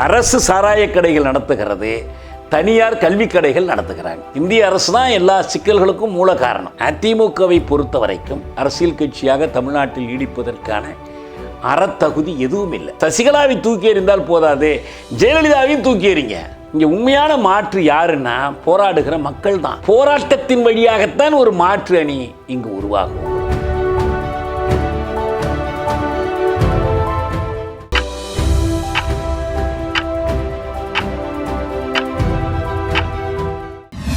அரசு சாராய கடைகள் நடத்துகிறது, தனியார் கல்வி கடைகள் நடத்துகிறாங்க. இந்திய அரசு தான் எல்லா சிக்கல்களுக்கும் மூல காரணம். அதிமுகவை பொறுத்த வரைக்கும் அரசியல் கட்சியாக தமிழ்நாட்டில் நீடிப்பதற்கான அறத்தகுதி எதுவும் இல்லை. சசிகலாவை தூக்கி எறிந்தால் போதாது, ஜெயலலிதாவையும் தூக்கி எறிங்க. இங்கே உண்மையான மாற்று யாருன்னா போராடுகிற மக்கள் தான். போராட்டத்தின் வழியாகத்தான் ஒரு மாற்று அணி இங்கு உருவாகும்.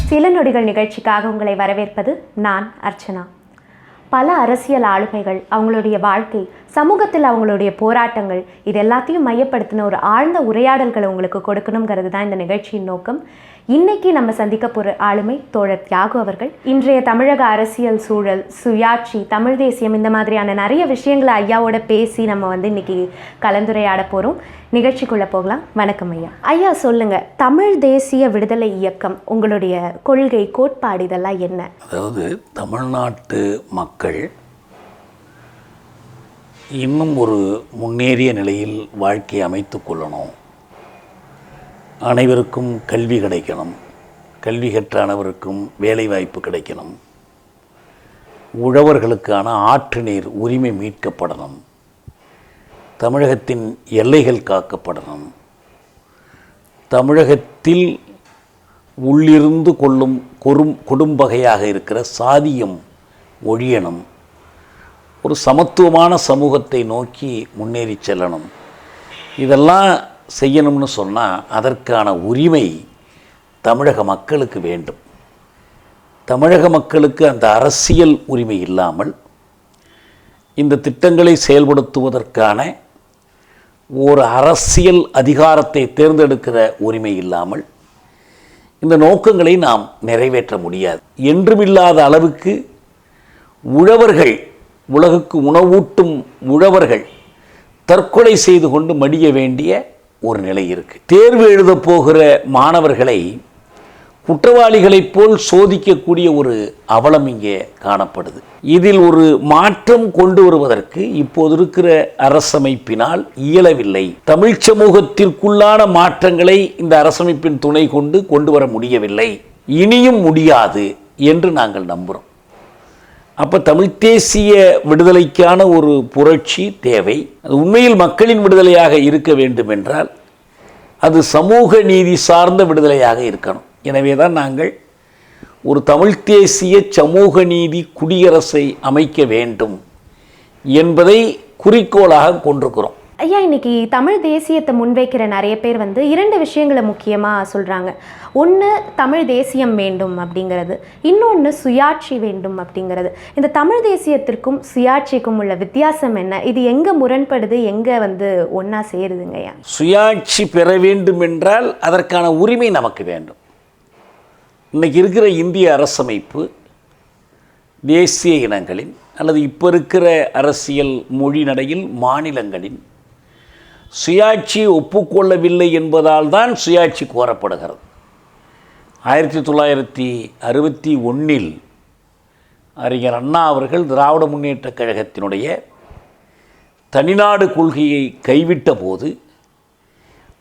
சில நொடிகள் நிகழ்ச்சிக்காக உங்களை வரவேற்பது நான் அர்ச்சனா. பல அரசியல் ஆளுமைகள் அவங்களுடைய வாழ்க்கை, சமூகத்தில் அவங்களுடைய போராட்டங்கள், இது எல்லாத்தையும் மையப்படுத்தின ஒரு ஆழ்ந்த உரையாடல்களை உங்களுக்கு கொடுக்கணுங்கிறது தான் இந்த நிகழ்ச்சியின் நோக்கம். இன்னைக்கு நம்ம சந்திக்க போகிற ஆளுமை தோழர் தியாகு அவர்கள். இன்றைய தமிழக அரசியல் சூழல், சுயாட்சி, தமிழ் தேசியம், இந்த மாதிரியான நிறைய விஷயங்களை ஐயாவோட பேசி நம்ம இன்னைக்கு கலந்துரையாட போகிறோம். நிகழ்ச்சிக்குள்ளே போகலாம். வணக்கம் ஐயா. ஐயா சொல்லுங்க, தமிழ் தேசிய விடுதலை இயக்கம், உங்களுடைய கொள்கை, கோட்பாடு இதெல்லாம் என்ன? அதாவது தமிழ்நாட்டு மக்கள் இன்னும் ஒரு முன்னேறிய நிலையில் வாழ்க்கையை அமைத்து கொள்ளணும், அனைவருக்கும் கல்வி கிடைக்கணும், கல்வி கற்ற அனைவருக்கும் வேலைவாய்ப்பு கிடைக்கணும், உழவர்களுக்கான ஆற்று நீர் உரிமை மீட்கப்படணும், தமிழகத்தின் எல்லைகள் காக்கப்படணும், தமிழகத்தில் உள்ளிருந்து கொள்ளும் கொடும்பகையாக இருக்கிற சாதியம் ஒழியணும், ஒரு சமத்துவமான சமூகத்தை நோக்கி முன்னேறி செல்லணும். இதெல்லாம் செய்யணும்னு சொன்னால் அதற்கான உரிமை தமிழக மக்களுக்கு வேண்டும். தமிழக மக்களுக்கு அந்த அரசியல் உரிமை இல்லாமல், இந்த திட்டங்களை செயல்படுத்துவதற்கான ஒரு அரசியல் அதிகாரத்தை தேர்ந்தெடுக்கிற உரிமை இல்லாமல் இந்த நோக்கங்களை நாம் நிறைவேற்ற முடியாது. என்றுமில்லாத அளவுக்கு உழவர்கள், உலகுக்கு உணவூட்டும் உழவர்கள் தற்கொலை செய்து கொண்டு மடிய வேண்டிய ஒரு நிலை இருக்குது. தேர்வு எழுதப் போகிற மாணவர்களை குற்றவாளிகளைப் போல் சோதிக்கக்கூடிய ஒரு அவலம் இங்கே காணப்படுது. இதில் ஒரு மாற்றம் கொண்டு வருவதற்கு இப்போது இருக்கிற அரசமைப்பினால் இயலவில்லை. தமிழ் சமூகத்திற்குள்ளான மாற்றங்களை இந்த அரசமைப்பின் துணை கொண்டு வர முடியவில்லை, இனியும் முடியாது என்று நாங்கள் நம்புகிறோம். அப்போ தமிழ் தேசிய விடுதலைக்கான ஒரு புரட்சி தேவை. அது உண்மையில் மக்களின் விடுதலையாக இருக்க வேண்டும் என்றால் அது சமூக நீதி சார்ந்த விடுதலையாக இருக்கணும். எனவே தான் நாங்கள் ஒரு தமிழ் தேசிய சமூக நீதி குடியரசை அமைக்க வேண்டும் என்பதை குறிக்கோளாக கொண்டிருக்கிறோம். ஐயா, இன்னைக்கு தமிழ் தேசியத்தை முன்வைக்கிற நிறைய பேர் இரண்டு விஷயங்களை முக்கியமாக சொல்கிறாங்க. ஒன்று தமிழ் தேசியம் வேண்டும் அப்படிங்கிறது, இன்னொன்று சுயாட்சி வேண்டும் அப்படிங்கிறது. இந்த தமிழ் தேசியத்திற்கும் சுயாட்சிக்கும் உள்ள வித்தியாசம் என்ன? இது எங்கே முரண்படுது, எங்கே ஒன்றா சேருதுங்க ஐயா? சுயாட்சி பெற வேண்டும் என்றால் அதற்கான உரிமை நமக்கு வேண்டும். இன்றைக்கி இருக்கிற இந்திய அரசமைப்பு தேசிய இனங்களின் அல்லது இப்போ இருக்கிற அரசியல் மொழி நடையில் மாநிலங்களின் சுயாட்சியை ஒப்புக்கொள்ளவில்லை என்பதால் தான் சுயாட்சி கோரப்படுகிறது. 1961 அறிஞர் அண்ணா அவர்கள் திராவிட முன்னேற்றக் கழகத்தினுடைய தனிநாடு கொள்கையை கைவிட்ட போது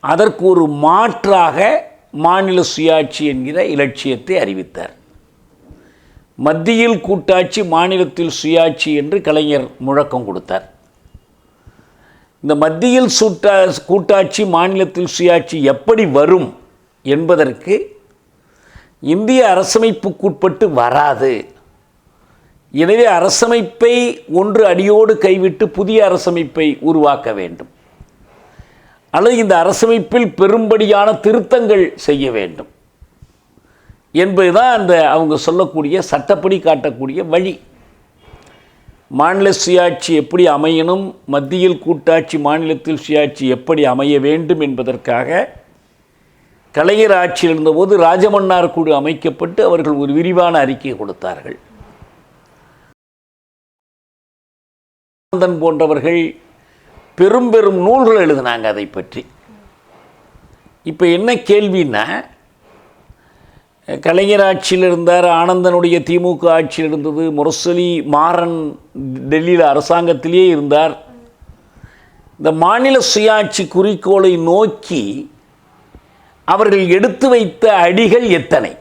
அதற்கு ஒரு மாற்றாக மாநில சுயாட்சி என்கிற இலட்சியத்தை அறிவித்தார். மத்தியில் கூட்டாட்சி, மாநிலத்தில் சுயாட்சி என்று கலைஞர் முழக்கம் கொடுத்தார். இந்த மத்தியில் கூட்டாட்சி, மாநிலத்தில் சுயாட்சி எப்படி வரும் என்பதற்கு இந்திய அரசமைப்புக்குட்பட்டு வராது. எனவே அரசமைப்பை ஒன்று அடியோடு கைவிட்டு புதிய அரசமைப்பை உருவாக்க வேண்டும், அல்லது இந்த அரசமைப்பில் பெரும்படியான திருத்தங்கள் செய்ய வேண்டும் என்பதுதான் அவங்க சொல்லக்கூடிய சட்டப்படி காட்டக்கூடிய வழி. மாநில சுயாட்சி எப்படி அமையணும், மத்தியில் கூட்டாட்சி, மாநிலத்தில் சுயாட்சி எப்படி அமைய வேண்டும் என்பதற்காக கலைஞர் ஆட்சியில் இருந்தபோது ராஜமன்னார் குழு அமைக்கப்பட்டு அவர்கள் ஒரு விரிவான அறிக்கை கொடுத்தார்கள். போன்றவர்கள் பெரும் பெரும் நூல்கள் எழுதினாங்க அதை பற்றி. இப்போ என்ன கேள்வின்னா, கலைஞர் ஆட்சியில் இருந்தார், ஆனந்தனுடைய திமுக ஆட்சியில் இருந்தது, முரசொலி மாறன் டெல்லியில் அரசாங்கத்திலேயே இருந்தார். இந்த மாநில சுயாட்சி குறிக்கோளை நோக்கி அவர்கள் எடுத்து வைத்த அடிகள் எத்தனை?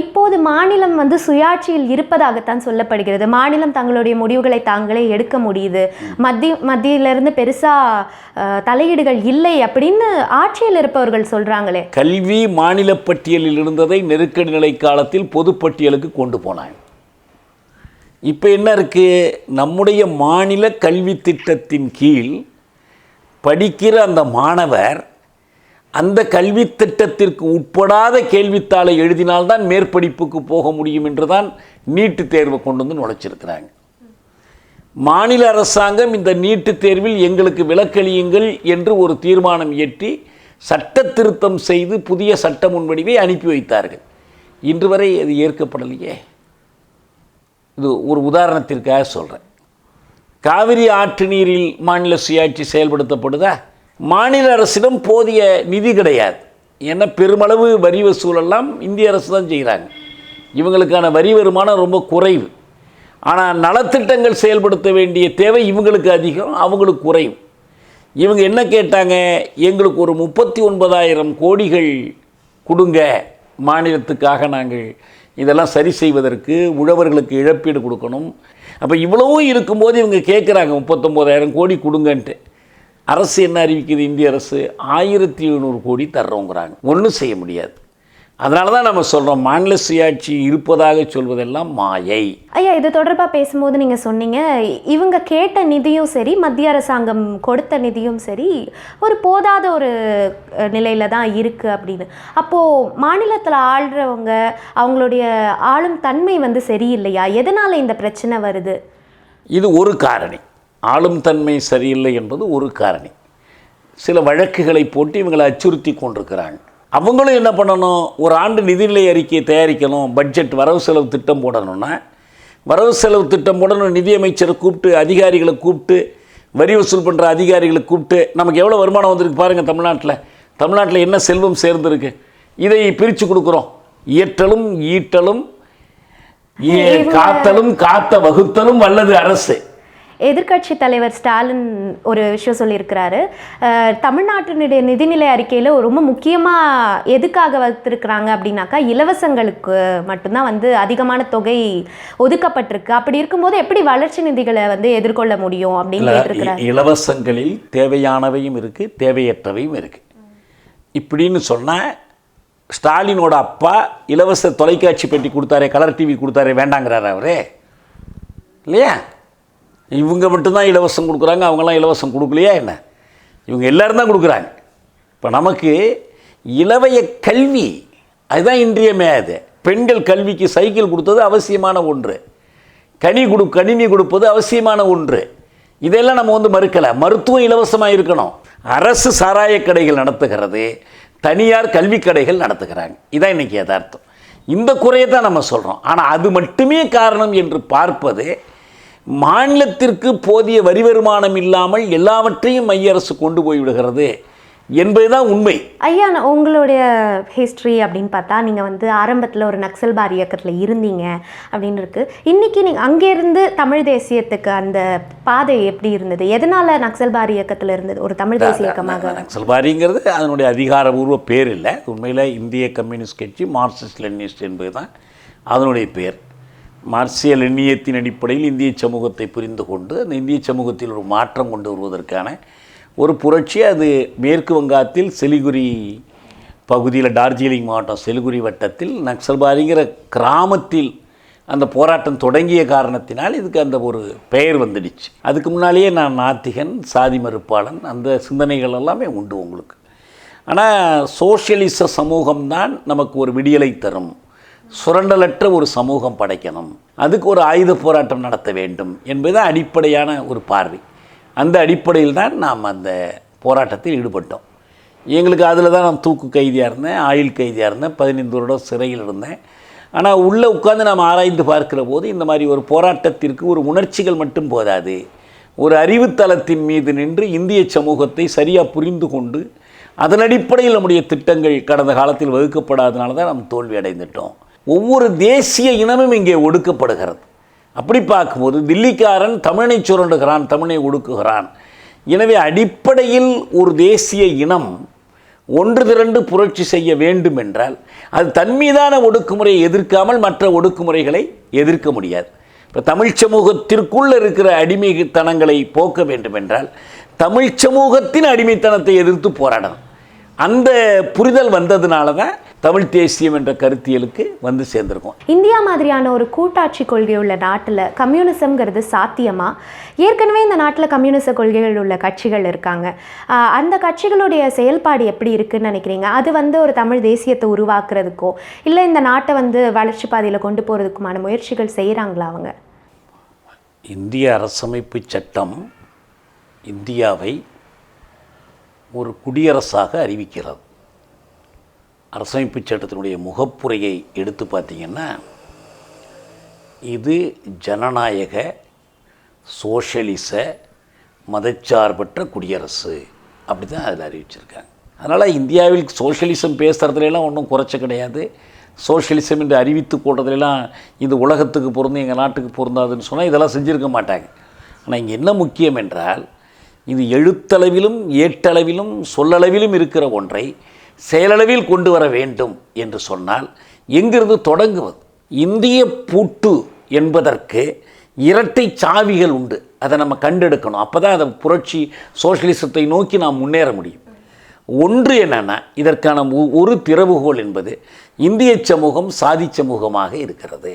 இப்போது மாநிலம் வந்து சுயாட்சியில் இருப்பதாகத்தான் சொல்லப்படுகிறது. மாநிலம் தங்களுடைய முடிவுகளை தாங்களே எடுக்க முடியுது, மத்தியிலிருந்து பெருசாக தலையீடுகள் இல்லை அப்படின்னு ஆட்சியில் இருப்பவர்கள் சொல்கிறாங்களே. கல்வி மாநில பட்டியலில் இருந்ததை நெருக்கடி நிலை காலத்தில் பொதுப்பட்டியலுக்கு கொண்டு போனாங்க. இப்போ என்ன இருக்குது? நம்முடைய மாநில கல்வி திட்டத்தின் கீழ் படிக்கிற அந்த மாணவர் அந்த கல்வி திட்டத்திற்கு உட்படாத கேள்வித்தாளை எழுதினால்தான் மேற்படிப்புக்கு போக முடியும் என்று தான் நீட்டு தேர்வை கொண்டு வந்து நுழைச்சிருக்கிறாங்க. மாநில அரசாங்கம் இந்த நீட்டு தேர்வில் எங்களுக்கு விலக்களியுங்கள் என்று ஒரு தீர்மானம் இயற்றி சட்ட திருத்தம் செய்து புதிய சட்ட முன்வடிவை அனுப்பி வைத்தார்கள். இன்று வரை அது ஏற்கப்படலையே. இது ஒரு உதாரணத்திற்காக சொல்கிறேன். காவிரி ஆற்று நீரில் மாநில சுயாட்சி செயல்படுத்தப்படுதா? மாநில அரசிடம் போதிய நிதி கிடையாது. ஏன்னா பெருமளவு வரி வசூலெல்லாம் இந்திய அரசு தான் செய்கிறாங்க. இவங்களுக்கான வரி வருமானம் ரொம்ப குறைவு. ஆனால் நலத்திட்டங்கள் செயல்படுத்த வேண்டிய தேவை இவங்களுக்கு அதிகம், அவங்களுக்கு குறைவு. இவங்க என்ன கேட்டாங்க? எங்களுக்கு ஒரு 39,000 கோடிகள் கொடுங்க, மாநிலத்துக்காக நாங்கள் இதெல்லாம் சரி செய்வதற்கு உழவர்களுக்கு இழப்பீடு கொடுக்கணும். அப்போ இவ்வளவும் இருக்கும்போது இவங்க கேட்குறாங்க 39,000 கோடி கொடுங்கன்ட்டு. அரசு என்ன அறிவிக்குது? இந்திய அரசு 1700 கோடி தர்றோங்கிறாங்க. ஒன்றும் செய்ய முடியாது. அதனால தான் நம்ம சொல்கிறோம், மாநில சுயாட்சி இருப்பதாக சொல்வதெல்லாம் மாயை. ஐயா, இது தொடர்பாக பேசும்போது நீங்கள் சொன்னீங்க, இவங்க கேட்ட நிதியும் சரி, மத்திய அரசாங்கம் கொடுத்த நிதியும் சரி ஒரு போதாத ஒரு நிலையில் தான் இருக்குது அப்படின்னு. அப்போது மாநிலத்தில் ஆள்றவங்க அவங்களுடைய ஆளும் தன்மை வந்து சரியில்லையா? எதனால் இந்த பிரச்சனை வருது? இது ஒரு காரணி. ஆளும் தன்மை சரியில்லை என்பது ஒரு காரணி. சில வழக்குகளை போட்டு இவங்களை அச்சுறுத்தி கொண்டிருக்கிறாங்க. அவங்களும் என்ன பண்ணணும்? ஒரு ஆண்டு நிதிநிலை அறிக்கையை தயாரிக்கணும், பட்ஜெட் வரவு செலவு திட்டம் போடணும்னா வரவு செலவு திட்டம் போடணும். நிதியமைச்சரை கூப்பிட்டு, அதிகாரிகளை கூப்பிட்டு, வரி வசூல் பண்ணுற அதிகாரிகளை கூப்பிட்டு, நமக்கு எவ்வளோ வருமானம் வந்திருக்கு பாருங்கள் தமிழ்நாட்டில் என்ன செல்வம் சேர்ந்துருக்கு, இதை பிரித்து கொடுக்குறோம். இயற்றலும் ஈட்டலும் காத்தலும் காத்த வகுத்தலும் வல்லது அரசு. எதிர்க்கட்சி தலைவர் ஸ்டாலின் ஒரு விஷயம் சொல்லியிருக்கிறாரு. தமிழ்நாட்டினுடைய நிதிநிலை அறிக்கையில் ரொம்ப முக்கியமாக எதுக்காக வைத்திருக்கிறாங்க அப்படின்னாக்கா, இலவசங்களுக்கு மட்டும்தான் வந்து அதிகமான தொகை ஒதுக்கப்பட்டிருக்கு. அப்படி இருக்கும்போது எப்படி வளர்ச்சி நிதிகளை வந்து எதிர்கொள்ள முடியும் அப்படின்னு கேட்டிருக்கிறார். இலவசங்களில் தேவையானவையும் இருக்குது, தேவையற்றவையும் இருக்குது. இப்படின்னு சொன்னால் ஸ்டாலினோட அப்பா இலவச தொலைக்காட்சி பெட்டி கொடுத்தாரே, கலர் டிவி கொடுத்தாரே, வேண்டாங்கிறாரு அவரே இல்லையா? இவங்க மட்டும்தான் இலவசம் கொடுக்குறாங்க, அவங்களாம் இலவசம் கொடுக்கலையா என்ன? இவங்க எல்லோரும் தான் கொடுக்குறாங்க. இப்போ நமக்கு இலவய கல்வி அதுதான் இன்றியமையாது. பெண்கள் கல்விக்கு சைக்கிள் கொடுத்தது அவசியமான ஒன்று, கணினி கொடுப்பது அவசியமான ஒன்று. இதெல்லாம் நம்ம வந்து மறுக்கலை. மருத்துவம் இலவசமாக இருக்கணும். அரசு சாராய கடைகள் நடத்துகிறது, தனியார் கல்வி கடைகள் நடத்துகிறாங்க. இதான் இன்றைக்கி யதார்த்தம். இந்த குறையை தான் நம்ம சொல்கிறோம். ஆனால் அது மட்டுமே காரணம் என்று பார்ப்பது, மாநிலத்திற்கு போதிய வரி வருமானம் இல்லாமல் எல்லாவற்றையும் மைய அரசு கொண்டு போய்விடுகிறது என்பதுதான் உண்மை. ஐயா, உங்களுடைய ஹிஸ்ட்ரி அப்படின்னு பார்த்தா நீங்கள் வந்து ஆரம்பத்தில் ஒரு நக்சல்பார் இயக்கத்தில் இருந்தீங்க அப்படின்னு இருக்கு. இன்றைக்கி நீங்கள் அங்கேருந்து தமிழ் தேசியத்துக்கு அந்த பாதை எப்படி இருந்தது? எதனால் நக்சல்பார் இயக்கத்தில் இருந்தது ஒரு தமிழ் தேசிய இயக்கமாக? நக்சல்பாரிங்கிறது அதனுடைய அதிகாரபூர்வ பேர் இல்லை. உண்மையில் இந்திய கம்யூனிஸ்ட் கட்சி, மார்க்சிஸ்ட் லெனினிஸ்ட் என்பது தான் அதனுடைய பேர். மார்க்சிய லெனினியத்தின் அடிப்படையில் இந்திய சமூகத்தை புரிந்து கொண்டு அந்த இந்திய சமூகத்தில் ஒரு மாற்றம் கொண்டு வருவதற்கான ஒரு புரட்சி. அது மேற்கு வங்காளத்தில் சிலிகுரி பகுதியில், டார்ஜிலிங் மாவட்டம் சிலிகுரி வட்டத்தில் நக்சல்பாரிங்கிற கிராமத்தில் அந்த போராட்டம் தொடங்கிய காரணத்தினால் இதுக்கு அந்த ஒரு பெயர் வந்துடுச்சு. அதுக்கு முன்னாலேயே நான் நாத்திகன், சாதி மறுப்பாளன், அந்த சிந்தனைகள் எல்லாமே உண்டு உங்களுக்கு. ஆனால் சோஷியலிச சமூகம்தான் நமக்கு ஒரு விடியலை தரும், சுரண்டலற்ற ஒரு சமூகம் படைக்கணும், அதுக்கு ஒரு ஆயுத போராட்டம் நடத்த வேண்டும் என்பது அடிப்படையான ஒரு பார்வை. அந்த அடிப்படையில் தான் நாம் அந்த போராட்டத்தில் ஈடுபட்டோம். எங்களுக்கு அதில் தான் நான் தூக்கு கைதியாக இருந்தேன், ஆயுள் கைதியாக இருந்தேன், 15 வருடம் சிறையில் இருந்தேன். ஆனால் உள்ளே உட்காந்து நாம் ஆராய்ந்து பார்க்கிற போது இந்த மாதிரி ஒரு போராட்டத்திற்கு ஒரு உணர்ச்சிகள் மட்டும் போதாது, ஒரு அறிவுத்தளத்தின் மீது நின்று இந்திய சமூகத்தை சரியாக புரிந்து கொண்டு அதன் அடிப்படையில் நம்முடைய திட்டங்கள் கடந்த காலத்தில் வகுக்கப்படாதனால தான் நாம் தோல்வி அடைந்துட்டோம். ஒவ்வொரு தேசிய இனமும் இங்கே ஒடுக்கப்படுகிறது. அப்படி பார்க்கும்போது தில்லிக்காரன் தமிழனை சுரண்டுகிறான், தமிழனை ஒடுக்குகிறான் எனவே அடிப்படையில் ஒரு தேசிய இனம் ஒன்று திரண்டு புரட்சி செய்ய வேண்டும் என்றால் அது தன் மீதான ஒடுக்குமுறையை எதிர்க்காமல் மற்ற ஒடுக்குமுறைகளை எதிர்க்க முடியாது. இப்போ தமிழ் சமூகத்திற்குள் இருக்கிற அடிமைத்தனங்களை போக்க வேண்டும் என்றால் தமிழ் சமூகத்தின் அடிமைத்தனத்தை எதிர்த்து போராடணும். அந்த புரிதல் வந்ததுனால தான் தமிழ் தேசியம் என்ற கருத்தியலுக்கு வந்து சேர்ந்திருக்கும். இந்தியா மாதிரியான ஒரு கூட்டாட்சி கொள்கை உள்ள நாட்டில் கம்யூனிசம்ங்கிறது சாத்தியமா? ஏற்கனவே இந்த நாட்டில் கம்யூனிச கொள்கைகள் உள்ள கட்சிகள் இருக்காங்க. அந்த கட்சிகளுடைய செயல்பாடு எப்படி இருக்குன்னு நினைக்கிறீங்க? அது வந்து ஒரு தமிழ் தேசியத்தை உருவாக்குறதுக்கோ இல்லை இந்த நாட்டை வந்து வளர்ச்சி பாதையில் கொண்டு போகிறதுக்குமான முயற்சிகள் செய்கிறாங்களா அவங்க? இந்திய அரசமைப்பு சட்டம் இந்தியாவை ஒரு குடியரசாக அறிவிக்கிறது. அரசமைப்பு சட்டத்தினுடைய முகப்புரையை எடுத்து பார்த்தீங்கன்னா இது ஜனநாயக சோஷலிச மதச்சார்பற்ற குடியரசு அப்படி தான் அதில் அறிவிச்சிருக்காங்க. அதனால் இந்தியாவில் சோஷலிசம் பேசுகிறதுலாம் ஒன்றும் குறைச்ச கிடையாது. சோஷலிசம் என்று அறிவித்து கொள்றதுலாம் இது உலகத்துக்கு பொருந்தும் எங்கள் நாட்டுக்கு பொருந்தாதுன்னு சொன்னால் இதெல்லாம் செஞ்சுருக்க மாட்டாங்க. ஆனால் இங்கே என்ன முக்கியம் என்றால் இது எழுத்தளவிலும் ஏட்டளவிலும் சொல்லளவிலும் இருக்கிற ஒன்றை செயலளவில் கொண்டு வர வேண்டும் என்று சொன்னால் எங்கிருந்து தொடங்குவது? இந்திய பூட்டு என்பதற்கு இரட்டை சாவிகள் உண்டு. அதை நம்ம கண்டெடுக்கணும். அப்போ தான் அதை புரட்சி சோஷலிசத்தை நோக்கி நாம் முன்னேற முடியும். ஒன்று என்னென்னா இதற்கான ஒரு திறவுகோல் என்பது இந்திய சமூகம் சாதி சமூகமாக இருக்கிறது.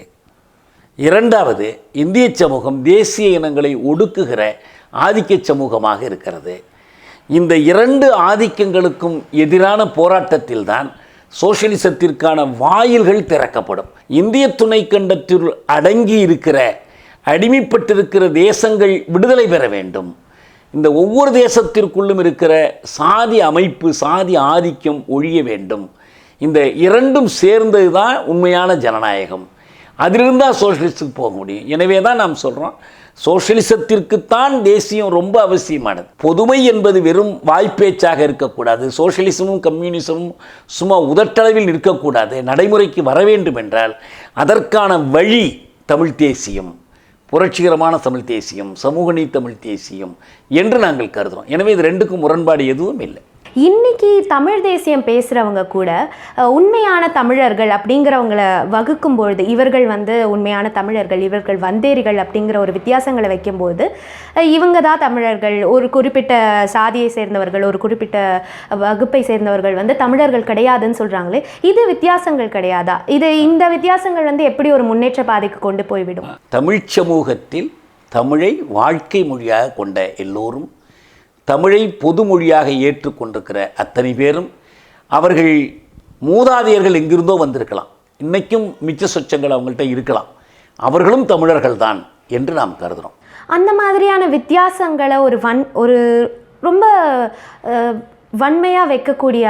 இரண்டாவது, இந்திய சமூகம் தேசிய இனங்களை ஒடுக்குகிற ஆதிக்க சமூகமாக இருக்கிறது. இந்த இரண்டு ஆதிக்கங்களுக்கும் எதிரான போராட்டத்தில் தான் சோஷலிசத்திற்கான வாயில்கள் திறக்கப்படும். இந்திய துணைக்கண்டத்தில் அடங்கி இருக்கிற அடிமைப்பட்டிருக்கிற தேசங்கள் விடுதலை பெற வேண்டும். இந்த ஒவ்வொரு தேசத்திற்குள்ளும் இருக்கிற சாதி அமைப்பு சாதி ஆதிக்கம் ஒழிய வேண்டும். இந்த இரண்டும் சேர்ந்தது தான் உண்மையான ஜனநாயகம். அதிலிருந்தால் சோஷலிசத்துக்கு போக முடியும். எனவே தான் நாம் சொல்கிறோம் சோஷலிசத்திற்குத்தான் தேசியம் ரொம்ப அவசியமானது. பொதுமை என்பது வெறும் வாய்ப்பேச்சாக இருக்கக்கூடாது. சோஷலிசமும் கம்யூனிசமும் சும்மா உதட்டளவில் இருக்கக்கூடாது. நடைமுறைக்கு வர வேண்டும் என்றால் அதற்கான வழி தமிழ் தேசியம், புரட்சிகரமான தமிழ் தேசியம், சமூக நீதி தமிழ் தேசியம் என்று நாங்கள் கருதுகிறோம். எனவே இது ரெண்டுக்கும் முரண்பாடு எதுவும் இல்லை. இன்னைக்கு தமிழ் தேசியம் பேசுகிறவங்க கூட உண்மையான தமிழர்கள் அப்படிங்கிறவங்கள வகுக்கும் பொழுது இவர்கள் வந்து உண்மையான தமிழர்கள், இவர்கள் வந்தேரிகள் அப்படிங்கிற ஒரு வித்தியாசங்களை வைக்கும்போது இவங்க தான் தமிழர்கள், ஒரு குறிப்பிட்ட சாதியை சேர்ந்தவர்கள், ஒரு குறிப்பிட்ட வகுப்பை சேர்ந்தவர்கள் வந்து தமிழர்கள் கிடையாதுன்னு சொல்கிறாங்களே, இது வித்தியாசங்கள் கிடையாதா? இந்த வித்தியாசங்கள் வந்து எப்படி ஒரு முன்னேற்ற பாதைக்கு கொண்டு போய்விடும்? தமிழ் சமூகத்தில் தமிழை வாழ்க்கை மொழியாக கொண்ட எல்லோரும், தமிழை பொது மொழியாக ஏற்றுக்கொண்டிருக்கிற அத்தனை பேரும், அவர்கள் மூதாதையர்கள் எங்கிருந்தோ வந்திருக்கலாம், இன்றைக்கும் மிச்ச சொச்சங்கள் அவங்கள்ட்ட இருக்கலாம், அவர்களும் தமிழர்கள் தான் என்று நாம் கருதுகிறோம். அந்த மாதிரியான வித்தியாசங்களை ஒரு ரொம்ப வன்மையாக வைக்கக்கூடிய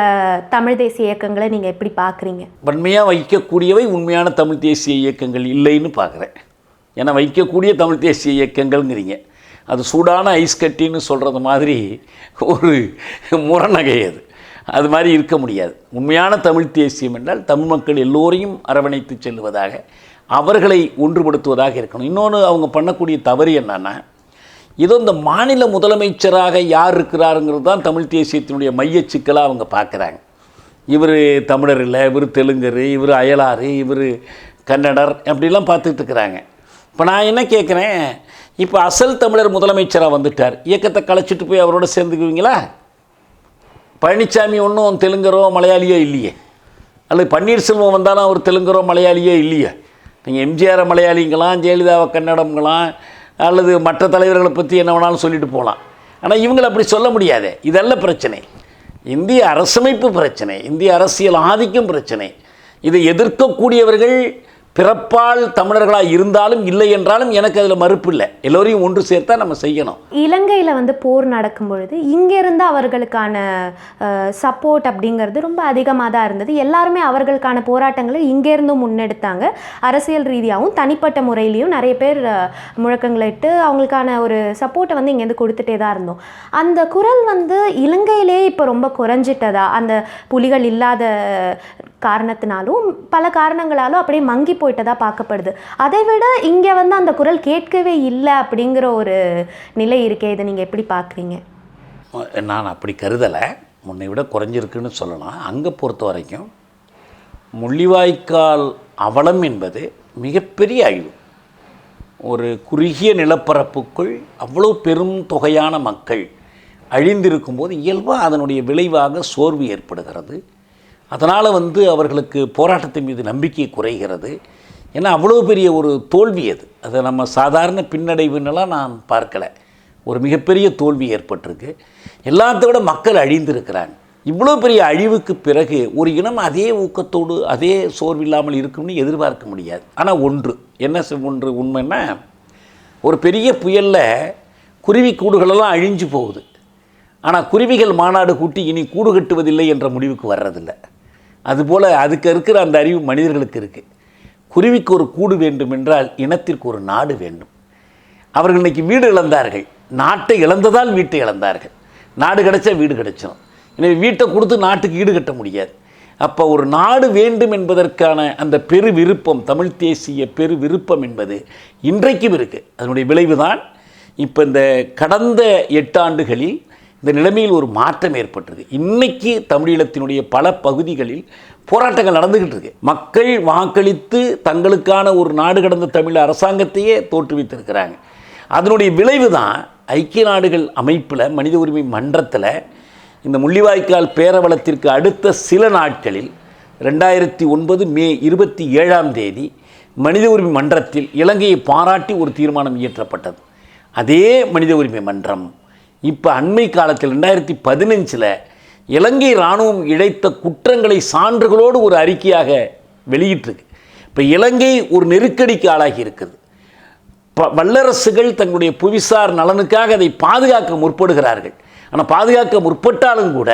தமிழ் தேசிய இயக்கங்களை நீங்கள் எப்படி பார்க்குறீங்க? வன்மையாக வைக்கக்கூடியவை உண்மையான தமிழ் தேசிய இயக்கங்கள் இல்லைன்னு பார்க்குறேன். ஏன்னா வைக்கக்கூடிய தமிழ் தேசிய இயக்கங்கள்ங்கிறீங்க, அது சூடான ஐஸ் கட்டின்னு சொல்கிறது மாதிரி ஒரு முரணகை. அது மாதிரி இருக்க முடியாது. உண்மையான தமிழ் தேசியம் என்றால் தமிழ் மக்கள் எல்லோரையும் அரவணைத்து செல்வதாக, அவர்களை ஒன்றுபடுத்துவதாக இருக்கணும். இன்னொன்று அவங்க பண்ணக்கூடிய தவறு என்னன்னா, இதோ இந்த மாநில முதலமைச்சராக யார் இருக்கிறாருங்கிறது தான் தமிழ் தேசியத்தினுடைய மைய சிக்கலாக அவங்க பார்க்குறாங்க. இவர் தமிழர் இல்லை, இவர் தெலுங்கர், இவர் அயலாறு, இவர் கன்னடர் அப்படிலாம் பார்த்துட்டு இருக்கிறாங்க. இப்போ நான் என்ன கேட்குறேன், இப்போ அசல் தமிழர் முதலமைச்சராக வந்துட்டார், இயக்கத்தை கலைச்சிட்டு போய் அவரோட சேர்ந்துக்குவீங்களா? பழனிசாமி ஒன்றும் தெலுங்கரோ மலையாளியோ இல்லையே, அல்லது பன்னீர்செல்வம் வந்தாலும் அவர் தெலுங்கரோ மலையாளியோ இல்லையே. நீங்கள் எம்ஜிஆரை மலையாளிங்களாம், ஜெயலலிதாவை கன்னடங்களாம், அல்லது மற்ற தலைவர்களை பற்றி என்ன வேணாலும் சொல்லிட்டு போகலாம். ஆனால் இவங்களை அப்படி சொல்ல முடியாது. இதெல்லாம் பிரச்சனை, இந்திய அரசமைப்பு பிரச்சனை, இந்திய அரசியல் ஆதிக்கம் பிரச்சனை. இதை எதிர்க்கக்கூடியவர்கள் பிறப்பால் தமிழர்களாக இருந்தாலும் இல்லை என்றாலும் எனக்கு அதில் மறுப்பு இல்லை. எல்லோரையும் ஒன்று சேர்த்தா நம்ம செய்யணும். இலங்கையில் வந்து போர் நடக்கும் பொழுது இங்கேருந்து அவர்களுக்கான சப்போர்ட் அப்படிங்கிறது ரொம்ப அதிகமாக தான் இருந்தது. எல்லாருமே அவர்களுக்கான போராட்டங்களை இங்கேருந்தும் முன்னெடுத்தாங்க. அரசியல் ரீதியாகவும் தனிப்பட்ட முறையிலையும் நிறைய பேர் முழக்கங்களை இட்டு அவங்களுக்கான ஒரு சப்போர்ட்டை வந்து இங்கேருந்து கொடுத்துட்டே தான் இருந்தோம். அந்த குரல் வந்து இலங்கையிலே இப்போ ரொம்ப குறைஞ்சிட்டதா? அந்த புலிகள் இல்லாத காரணத்தினாலும் பல காரணங்களாலும் அப்படியே மங்கி போயிட்டதா பார்க்கப்படுது. அதை விட இங்கே வந்து அந்த குரல் கேட்கவே இல்லை அப்படிங்கிற ஒரு நிலை இருக்கே. இதை நீங்கள் எப்படி பார்க்குறீங்க? நான் அப்படி கருதலை, முன்னை விட குறைஞ்சிருக்குன்னு சொல்லலாம். அங்கே பொறுத்த வரைக்கும் முள்ளிவாய்க்கால் அவலம் என்பது மிகப்பெரிய அழிவு. ஒரு குறுகிய நிலப்பரப்புக்குள் அவ்வளோ பெரும் தொகையான மக்கள் அழிந்திருக்கும் போது இயல்பாக அதனுடைய விளைவாக சோர்வு ஏற்படுகிறது. அதனால் அவர்களுக்கு போராட்டத்தின் மீது நம்பிக்கை குறைகிறது. ஏன்னா அவ்வளோ பெரிய ஒரு தோல்வி அது. அதை நம்ம சாதாரண பின்னடைவுன்னெல்லாம் நான் பார்க்கலை. ஒரு மிகப்பெரிய தோல்வி ஏற்பட்டிருக்கு. எல்லாத்த விட மக்கள் அழிந்திருக்கிறாங்க. இவ்வளோ பெரிய அழிவுக்கு பிறகு ஒரு இனம் அதே ஊக்கத்தோடு அதே சோர்வில்லாமல் இருக்கும்னு எதிர்பார்க்க முடியாது. ஆனால் ஒன்று உண்மைன்னா, ஒரு பெரிய புயலில் குருவி கூடுகளெல்லாம் அழிஞ்சு போகுது. ஆனால் குருவிகள் மாநாடு கூட்டி இனி கூடு கட்டுவதில்லை என்ற முடிவுக்கு வர்றதில்லை. அதுபோல் அதுக்கு இருக்கிற அந்த அறிவு மனிதர்களுக்கு இருக்குது. குருவிக்கு ஒரு கூடு வேண்டும் என்றால் இனத்திற்கு ஒரு நாடு வேண்டும். அவர்கள் இன்றைக்கி வீடு இழந்தார்கள். நாட்டை இழந்ததால் வீட்டை இழந்தார்கள். நாடு கிடைச்சா வீடு கிடைச்சோம். எனவே வீட்டை கொடுத்து நாட்டுக்கு ஈடு கட்ட முடியாது. அப்போ ஒரு நாடு வேண்டும் என்பதற்கான அந்த பெரு விருப்பம், தமிழ் தேசிய பெரு விருப்பம் என்பது இன்றைக்கும் இருக்குது. அதனுடைய விளைவு தான் இப்போ இந்த கடந்த 8 ஆண்டுகளில் இந்த நிலைமையில் ஒரு மாற்றம் ஏற்பட்டிருக்கு. இன்றைக்கி தமிழீழத்தினுடைய பல பகுதிகளில் போராட்டங்கள் நடந்துக்கிட்டு இருக்கு. மக்கள் வாக்களித்து தங்களுக்கான ஒரு நாடு கடந்த தமிழ் அரசாங்கத்தையே தோற்றுவித்திருக்கிறாங்க. அதனுடைய விளைவு தான் ஐக்கிய நாடுகள் அமைப்பில் மனித உரிமை மன்றத்தில் இந்த முள்ளிவாய்க்கால் பேரவலத்திற்கு அடுத்த சில நாட்களில் 2009 மே 27 மனித உரிமை மன்றத்தில் இலங்கையை பாராட்டி ஒரு தீர்மானம் இயற்றப்பட்டது. அதே மனித உரிமை மன்றம் இப்போ அண்மை காலத்தில் 2015 இலங்கை இராணுவம் இழைத்த குற்றங்களை சான்றுகளோடு ஒரு அறிக்கையாக வெளியிட்டிருக்கு. இப்போ இலங்கை ஒரு நெருக்கடிக்கு ஆளாகி இருக்குது. வல்லரசுகள் தங்களுடைய புவிசார் நலனுக்காக அதை பாதுகாக்க முற்படுகிறார்கள். ஆனால் பாதுகாக்க முற்பட்டாலும் கூட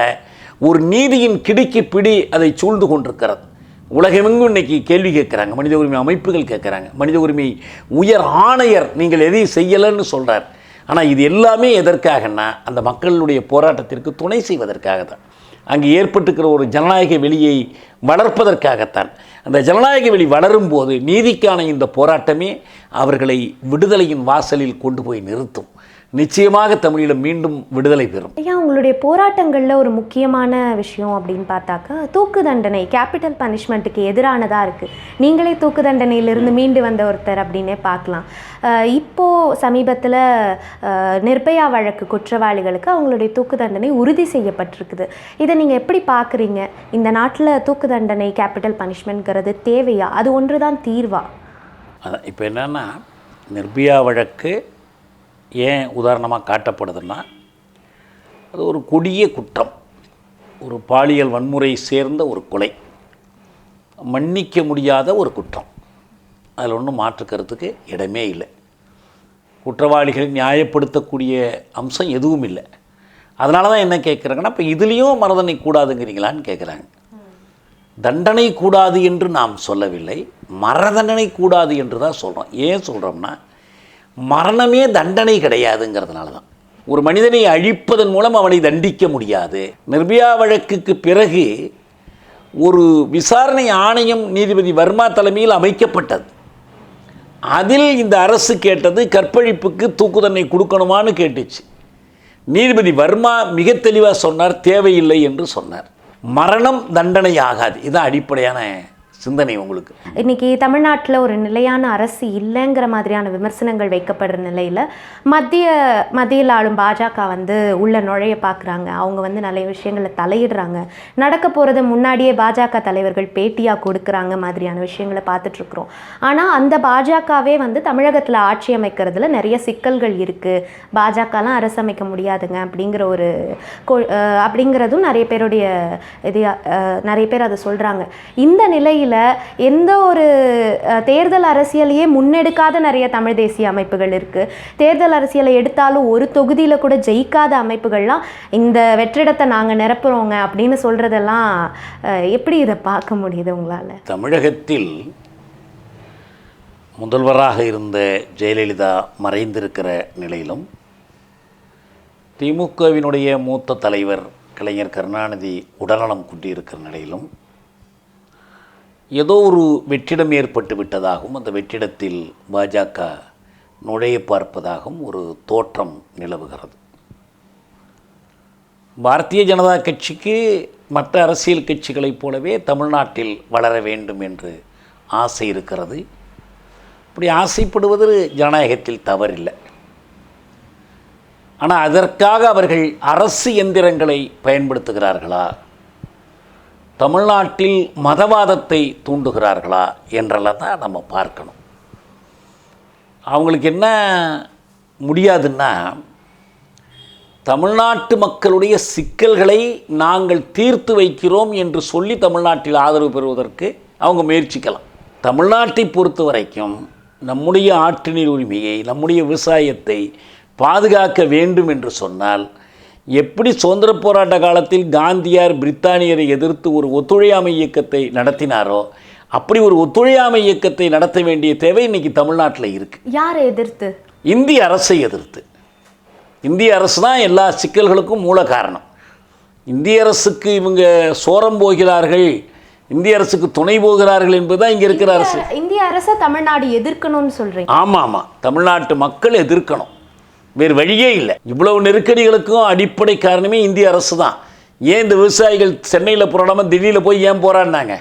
ஒரு நீதியின் கிடுக்கி பிடி அதை சூழ்ந்து கொண்டிருக்கிறது. உலகமெங்கும் இன்றைக்கி கேள்வி கேட்குறாங்க, மனித உரிமை அமைப்புகள் கேட்குறாங்க. மனித உரிமை உயர் ஆணையர் நீங்கள் எதையும் செய்யலைன்னு சொல்கிறார். ஆனால் இது எல்லாமே எதற்காகன்னா அந்த மக்களுடைய போராட்டத்திற்கு துணை செய்வதற்காக தான். அங்கே ஏற்பட்டுக்கிற ஒரு ஜனநாயக வெளியை வளர்ப்பதற்காகத்தான். அந்த ஜனநாயக வெளி வளரும் போது நீதிக்கான இந்த போராட்டமே அவர்களை விடுதலையின் வாசலில் கொண்டு போய் நிறுத்தும். நிச்சயமாக தமிழீழம் மீண்டும் விடுதலை பெறும். ஐயா, உங்களுடைய போராட்டங்களில் ஒரு முக்கியமான விஷயம் அப்படின்னு பார்த்தாக்கா தூக்கு தண்டனை, கேபிட்டல் பனிஷ்மெண்ட்டுக்கு எதிரானதாக இருக்குது. நீங்களே தூக்கு தண்டனையிலிருந்து மீண்டு வந்த ஒருத்தர் அப்படின்னே பார்க்கலாம். இப்போது சமீபத்தில் நிர்பயா வழக்கு குற்றவாளிகளுக்கு அவங்களுடைய தூக்கு தண்டனை உறுதி செய்யப்பட்டிருக்குது. இதை நீங்கள் எப்படி பார்க்குறீங்க? இந்த நாட்டில் தூக்கு தண்டனை, கேபிட்டல் பனிஷ்மெண்ட்ங்கிறது தேவையா? அது ஒன்று தான் தீர்வா? அதான் இப்போ என்னென்னா, நிர்பயா வழக்கு ஏன் உதாரணமாக காட்டப்படுதுன்னா, அது ஒரு கொடிய குற்றம், ஒரு பாலியல் வன்முறை சேர்ந்த ஒரு கொலை, மன்னிக்க முடியாத ஒரு குற்றம். அதில் ஒன்றும் மாற்றுக்கிறதுக்கு இடமே இல்லை. குற்றவாளிகளை நியாயப்படுத்தக்கூடிய அம்சம் எதுவும் இல்லை. அதனால தான் என்ன கேட்குறாங்கன்னா, இப்போ இதுலேயும் மரணதண்டனை கூடாதுங்கிறீங்களான்னு கேட்குறாங்க. தண்டனை கூடாது என்று நாம் சொல்லவில்லை, மரணதண்டனை கூடாது என்று தான் சொல்கிறோம். ஏன் சொல்கிறோம்னா, மரணமே தண்டனை கிடையாதுங்கிறதுனால தான். ஒரு மனிதனை அழிப்பதன் மூலம் அவனை தண்டிக்க முடியாது. நிர்பயா வழக்குக்கு பிறகு ஒரு விசாரணை ஆணையம் நீதிபதி வர்மா தலைமையில் அமைக்கப்பட்டது. அதில் இந்த அரசு கேட்டது கற்பழிப்புக்கு தூக்கு தண்டனை கொடுக்கணுமான்னு கேட்டுச்சு. நீதிபதி வர்மா மிக தெளிவாக சொன்னார், தேவையில்லை என்று சொன்னார். மரணம் தண்டனை ஆகாது. இதுதான் அடிப்படையான சிந்தனை. உங்களுக்கு இன்றைக்கி தமிழ்நாட்டில் ஒரு நிலையான அரசு இல்லைங்கிற மாதிரியான விமர்சனங்கள் வைக்கப்படுற நிலையில் மத்தியில் ஆளும் பாஜக உள்ள நுழைய பார்க்குறாங்க. அவங்க நிறைய விஷயங்களை தலையிடுறாங்க. நடக்க போகிறத முன்னாடியே பாஜக தலைவர்கள் பேட்டியாக கொடுக்குறாங்க மாதிரியான விஷயங்களை பார்த்துட்ருக்குறோம். ஆனால் அந்த பாஜகவே தமிழகத்தில் ஆட்சி அமைக்கிறதுல நிறைய சிக்கல்கள் இருக்குது. பாஜகலாம் அரசு அமைக்க முடியாதுங்க அப்படிங்கிறதும் நிறைய பேருடைய நிறைய பேர் அதை சொல்கிறாங்க. இந்த நிலையில் எந்த ஒரு தேர்தல் அரசியலையே முன்னெடுக்காத நிறைய தமிழ் தேசிய அமைப்புகள் இருக்குது. தேர்தல் அரசியலை எடுத்தாலும் ஒரு தொகுதியில் கூட ஜெயிக்காத அமைப்புகள்லாம் இந்த வெற்றிடத்தை நாங்கள் நிரப்புறோங்க அப்படின்னு சொல்கிறதெல்லாம் எப்படி இதை பார்க்க முடியுது உங்களால்? தமிழகத்தில் முதல்வராக இருந்த ஜெயலலிதா மறைந்திருக்கிற நிலையிலும், திமுகவினுடைய மூத்த தலைவர் கலைஞர் கருணாநிதி உடல்நலம் குன்றியிருக்கிற நிலையிலும் ஏதோ ஒரு வெற்றிடம் ஏற்பட்டு விட்டதாகவும் அந்த வெற்றிடத்தில் பாஜக நுழைய பார்ப்பதாகவும் ஒரு தோற்றம் நிலவுகிறது. பாரதிய ஜனதா கட்சிக்கு மற்ற அரசியல் கட்சிகளைப் போலவே தமிழ்நாட்டில் வளர வேண்டும் என்று ஆசை இருக்கிறது. இப்படி ஆசைப்படுவது ஜனநாயகத்தில் தவறில்லை. ஆனால் அதற்காக அவர்கள் அரசு எந்திரங்களை பயன்படுத்துகிறார்களா, தமிழ்நாட்டில் மதவாதத்தை தூண்டுகிறார்களா என்றெல்லாம் தான் நம்ம பார்க்கணும். அவங்களுக்கு என்ன முடியாதுன்னா, தமிழ்நாட்டு மக்களுடைய சிக்கல்களை நாங்கள் தீர்த்து வைக்கிறோம் என்று சொல்லி தமிழ்நாட்டில் ஆதரவு பெறுவதற்கு அவங்க முயற்சிக்கலாம். தமிழ்நாட்டை பொறுத்த வரைக்கும் நம்முடைய ஆற்று நீர் உரிமையை, நம்முடைய விவசாயத்தை பாதுகாக்க வேண்டும் என்று சொன்னால், எப்படி சுதந்திர போராட்ட காலத்தில் காந்தியார் பிரித்தானியரை எதிர்த்து ஒரு ஒத்துழையாமை இயக்கத்தை நடத்தினாரோ, அப்படி ஒரு ஒத்துழையாமை இயக்கத்தை நடத்த வேண்டிய தேவை இன்னைக்கு தமிழ்நாட்டில் இருக்குது. யாரை எதிர்த்து? இந்திய அரசை எதிர்த்து. இந்திய அரசு தான் எல்லா சிக்கல்களுக்கும் மூல காரணம். இந்திய அரசுக்கு இவங்க சோரம் போகிறார்கள், இந்திய அரசுக்கு துணை போகிறார்கள் என்பதுதான் இங்கே இருக்கிற அரசு. இந்திய அரசை தமிழ்நாடு எதிர்க்கணும்னு சொல்கிறீங்க? ஆமாம், தமிழ்நாட்டு மக்கள் எதிர்க்கணும், வேறு வழியே இல்லை. இவ்வளவு நெருக்கடிகளுக்கும் அடிப்படை காரணமே இந்திய அரசு தான். ஏன் இந்த விவசாயிகள் சென்னையில் போராடாமல் தில்லியில் போய் ஏன் போராடினாங்க?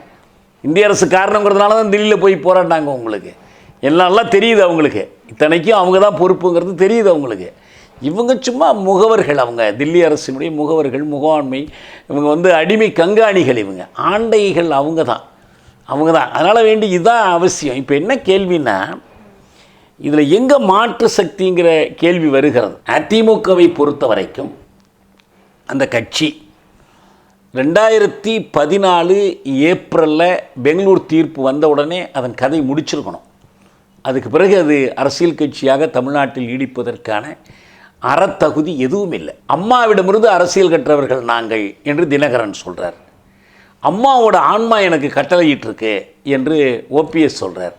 இந்திய அரசு காரணங்கிறதுனால தான் தில்லியில் போய் போராடினாங்க. உங்களுக்கு எல்லாம் தெரியுது. அவங்களுக்கு இத்தனைக்கும் அவங்க தான் பொறுப்புங்கிறது தெரியுது அவங்களுக்கு. இவங்க சும்மா முகவர்கள், அவங்க தில்லி அரசினுடைய முகவர்கள், முகாண்மை. இவங்க அடிமை கண்காணிகள், இவங்க ஆண்டைகள் அவங்க தான். அதனால் வேண்டி இதுதான் அவசியம். இப்போ என்ன கேள்வின்னா, இதில் எங்கே மாற்று சக்திங்கிற கேள்வி வருகிறது. அதிமுகவை பொறுத்த வரைக்கும் அந்த கட்சி 2014 ஏப்ரலில் பெங்களூர் தீர்ப்பு வந்த உடனே அதன் கதை முடிச்சிருக்கணும். அதுக்கு பிறகு அது அரசியல் கட்சியாக தமிழ்நாட்டில் நீடிப்பதற்கான அறத்தகுதி எதுவும் இல்லை. அம்மாவிடமிருந்து அரசியல் கற்றவர்கள் நாங்கள் என்று தினகரன் சொல்கிறார். அம்மாவோட ஆன்மா எனக்கு கட்டளையிட்டிருக்கு என்று ஓபிஎஸ் சொல்கிறார்.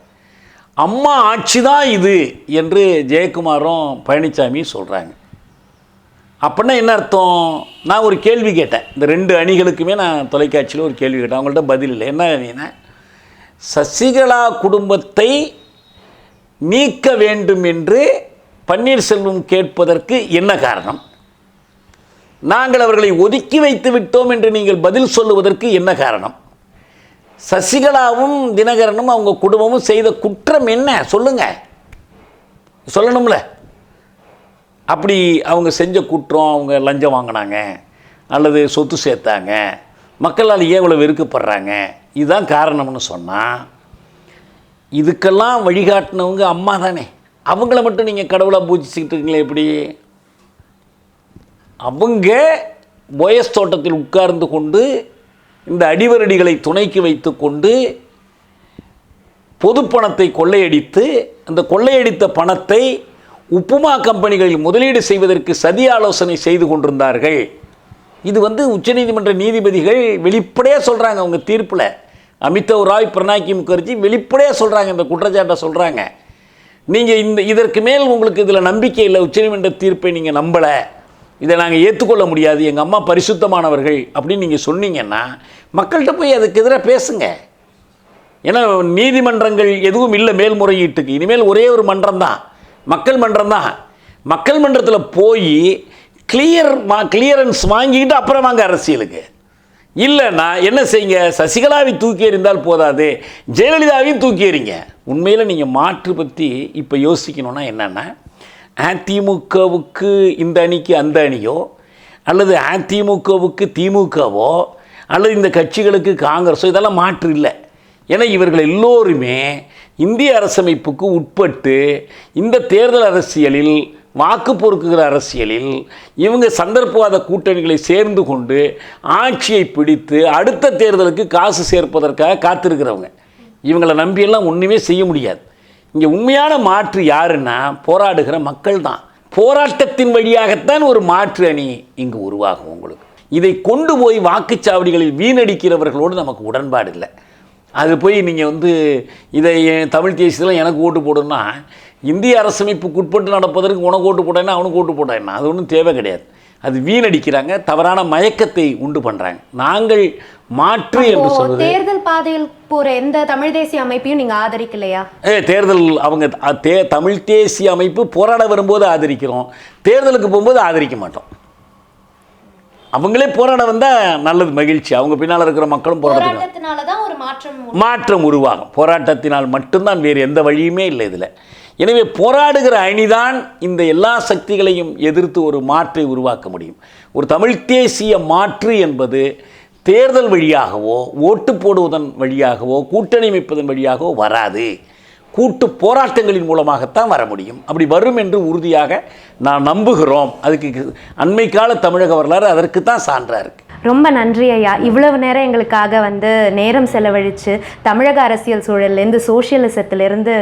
அம்மா ஆட்சி தான் இது என்று ஜெயக்குமாரும் பழனிசாமி சொல்கிறாங்க. அப்படின்னா என்ன அர்த்தம்? நான் ஒரு கேள்வி கேட்டேன், இந்த ரெண்டு அணிகளுக்குமே நான் தொலைக்காட்சியில் ஒரு கேள்வி கேட்டேன். அவங்கள்ட்ட பதில் இல்லை. என்ன அணின்னா, சசிகலா குடும்பத்தை நீக்க வேண்டும் என்று பன்னீர்செல்வம் கேட்பதற்கு என்ன காரணம்? நாங்கள் அவர்களை ஒதுக்கி வைத்து விட்டோம் என்று நீங்கள் பதில் சொல்லுவதற்கு என்ன காரணம்? சசிகலாவும் தினகரனும் அவங்க குடும்பமும் செய்த குற்றம் என்ன சொல்லுங்க, சொல்லணும்ல. அப்படி அவங்க செஞ்ச குற்றம், அவங்க லஞ்சம் வாங்கினாங்க அல்லது சொத்து சேர்த்தாங்க, மக்களால் ஏன் இவ்வளோ வெறுக்கப்படுறாங்க, இதுதான் காரணம்னு சொன்னால், இதுக்கெல்லாம் வழிகாட்டினவங்க அம்மா தானே. அவங்கள மட்டும் நீங்கள் கடவுளாக பூஜிச்சுக்கிட்டு இருக்கீங்களே எப்படி? அவங்க போயஸ் தோட்டத்தில் உட்கார்ந்து கொண்டு இந்த அடிவரடிகளை துணைக்கு வைத்து கொண்டு பொது பணத்தை கொள்ளையடித்து, அந்த கொள்ளையடித்த பணத்தை உப்புமா கம்பெனிகளில் முதலீடு செய்வதற்கு சதி ஆலோசனை செய்து கொண்டிருந்தார்கள். இது உச்சநீதிமன்ற நீதிபதிகள் வெளிப்படையாக சொல்கிறாங்க. அவங்க தீர்ப்பில் அமிதாவ் ராய், பிரணாக்கி முகர்ஜி வெளிப்படையாக சொல்கிறாங்க, இந்த குற்றச்சாட்டை சொல்கிறாங்க. நீங்கள் இதற்கு மேல் உங்களுக்கு இதில் நம்பிக்கை இல்லை, உச்சநீதிமன்ற தீர்ப்பை நீங்கள் நம்பலை, இதை நாங்கள் ஏற்றுக்கொள்ள முடியாது, எங்கள் அம்மா பரிசுத்தமானவர்கள் அப்படின்னு நீங்கள் சொன்னீங்கன்னா மக்கள்கிட்ட போய் அதுக்கு எதிராக பேசுங்க. ஏன்னா நீதிமன்றங்கள் எதுவும் இல்லை மேல்முறையீட்டுக்கு. இனிமேல் ஒரே ஒரு மன்றம் தான், மக்கள் மன்றம் தான். மக்கள் மன்றத்தில் போய் கிளியரன்ஸ் வாங்கிக்கிட்டு அப்புறம் வாங்க அரசியலுக்கு. இல்லைன்னா என்ன செய்யுங்க, சசிகலாவை தூக்கி எறிந்தால் போதாது, ஜெயலலிதாவையும் தூக்கி எறிங்க. உண்மையில் நீங்கள் மாற்று பற்றி இப்போ யோசிக்கணும்னா என்னென்னா, அதிமுகவுக்கு இந்த அணிக்கு அந்த அணியோ, அல்லது அதிமுகவுக்கு திமுகவோ, அல்லது இந்த கட்சிகளுக்கு காங்கிரஸோ, இதெல்லாம் மாற்று இல்லை. ஏன்னா இவர்கள் எல்லோருமே இந்திய அரசமைப்புக்கு உட்பட்டு இந்த தேர்தல் அரசியலில், வாக்கு பொறுக்குகிற அரசியலில் இவங்க சந்தர்ப்பவாத கூட்டணிகளை சேர்ந்து கொண்டு ஆட்சியை பிடித்து அடுத்த தேர்தலுக்கு காசு சேர்ப்பதற்காக காத்திருக்கிறவங்க. இவங்களை நம்பியெல்லாம் ஒன்றுமே செய்ய முடியாது. இங்கே உண்மையான மாற்று யாருன்னா போராடுகிற மக்கள் தான். போராட்டத்தின் வழியாகத்தான் ஒரு மாற்று அணி இங்கு உருவாகும். உங்களுக்கு இதை கொண்டு போய் வாக்குச்சாவடிகளில் வீணடிக்கிறவர்களோடு நமக்கு உடன்பாடு இல்லை. அது போய் நீங்கள் இதை தமிழ் தேசியத்தில் எனக்கு ஓட்டு போடுன்னா, இந்திய அரசமைப்புக்கு உட்பட்டு நடப்பதற்கு உனக்கு ஓட்டு போட்டேன்னா அவனுக்கு ஓட்டு போட்டேன்னா அது ஒன்றும் தேவை கிடையாது. அது வீணடிக்கிறாங்க, தவறான மயக்கத்தை உண்டு பண்ணுறாங்க. நாங்கள் மாற்று என்று சொல்வது, தேர்தல் பாதையில் போகிற எந்த தமிழ் தேசிய அமைப்பையும் நீங்கள் ஆதரிக்கலையா? தேர்தல் அவங்க தமிழ் தேசிய அமைப்பு போராட வரும்போது ஆதரிக்கிறோம், தேர்தலுக்கு போகும்போது ஆதரிக்க மாட்டோம். அவங்களே போராட வந்தால் நல்லது, மகிழ்ச்சி. அவங்க பின்னால் இருக்கிற மக்களும் போராட்டத்தினால தான் ஒரு மாற்றம் உருவாகும். போராட்டத்தினால் மட்டும்தான், வேறு எந்த வழியுமே இல்லை இதில். எனவே போராடுகிற அணிதான் இந்த எல்லா சக்திகளையும் எதிர்த்து ஒரு மாற்றை உருவாக்க முடியும். ஒரு தமிழ் தேசிய மாற்று என்பது தேர்தல் வழியாகவோ ஓட்டு போடுவதன் வழியாகவோ கூட்டணி அமைப்பதன் வழியாகவோ வராது. கூட்டு போராட்டங்களின் மூலமாகத்தான் வர முடியும். அப்படி வரும் என்று உறுதியாக நான் நம்புகிறோம். அதுக்கு அண்மை கால தமிழக வரலாறு அதற்கு தான் சான்றாக இருக்குது. ரொம்ப நன்றி ஐயா. இவ்வளவு நேரம் எங்களுக்காக நேரம் செலவழித்து தமிழக அரசியல் சூழல்லேருந்து சோஷியலிசத்திலேருந்து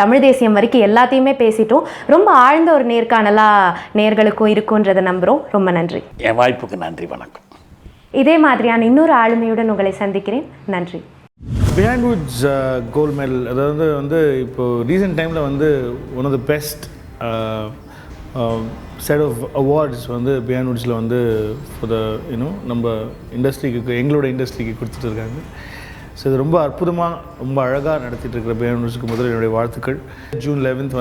தமிழ் தேசியம் வரைக்கும் எல்லாத்தையுமே பேசிட்டோம். ரொம்ப ஆழ்ந்த ஒரு நேர்காணலாக நேர்களுக்கும் இருக்குன்றதை நம்புகிறோம். ரொம்ப நன்றி. என் வாய்ப்புக்கு நன்றி, வணக்கம். இதே மாதிரியான இன்னொரு ஆளுமையுடன் உங்களை சந்திக்கிறேன். நன்றி. பிஹைண்ட் வுட்ஸ் கோல்ட் மெடல், அதாவது இப்போ ரீசெண்ட் டைமில் one of the best set of awards பிஹைண்ட் வுட்ஸில் ஃபார் த நம்ம இண்டஸ்ட்ரிக்கு, எங்களோட இண்டஸ்ட்ரிக்கு கொடுத்துட்டு இருக்காங்க. ஸோ இது ரொம்ப அற்புதமாக, ரொம்ப அழகாக நடத்திட்டு இருக்கிற பிஹைண்ட் வுட்ஸுக்கு முதல்ல என்னுடைய வாழ்த்துக்கள். June 11th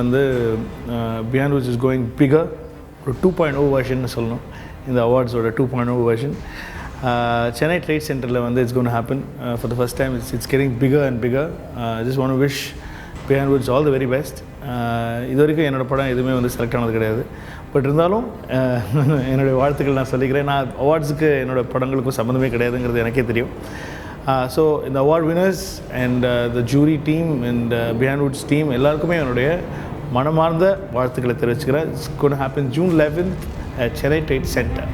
Behindwoods is going bigger, ஒரு 2.0 வெர்ஷன் சொல்லணும். இந்த அவார்ட்ஸோட 2.0 வெர்ஷன் சென்னை ட்ரேட் சென்டரில் it's gonna happen for the first time. It's getting bigger and bigger. Just want to wish Behindwoods all the very best. இது வரைக்கும் என்னோடய படம் எதுவுமே செலக்ட் ஆனது கிடையாது. பட் இருந்தாலும் என்னுடைய வாழ்த்துக்கள் நான் சொல்லிக்கிறேன். நான் அவார்ட்ஸுக்கு என்னோடய படங்களுக்கும் சம்மந்தமே கிடையாதுங்கிறது எனக்கே தெரியும். ஸோ இந்த award winners and the jury team and behind Woods team எல்லாருக்குமே என்னுடைய மனமார்ந்த வாழ்த்துக்களை தெரிவிச்சுக்கிறேன். It's gonna happen June 11th at Chennai Trade Center.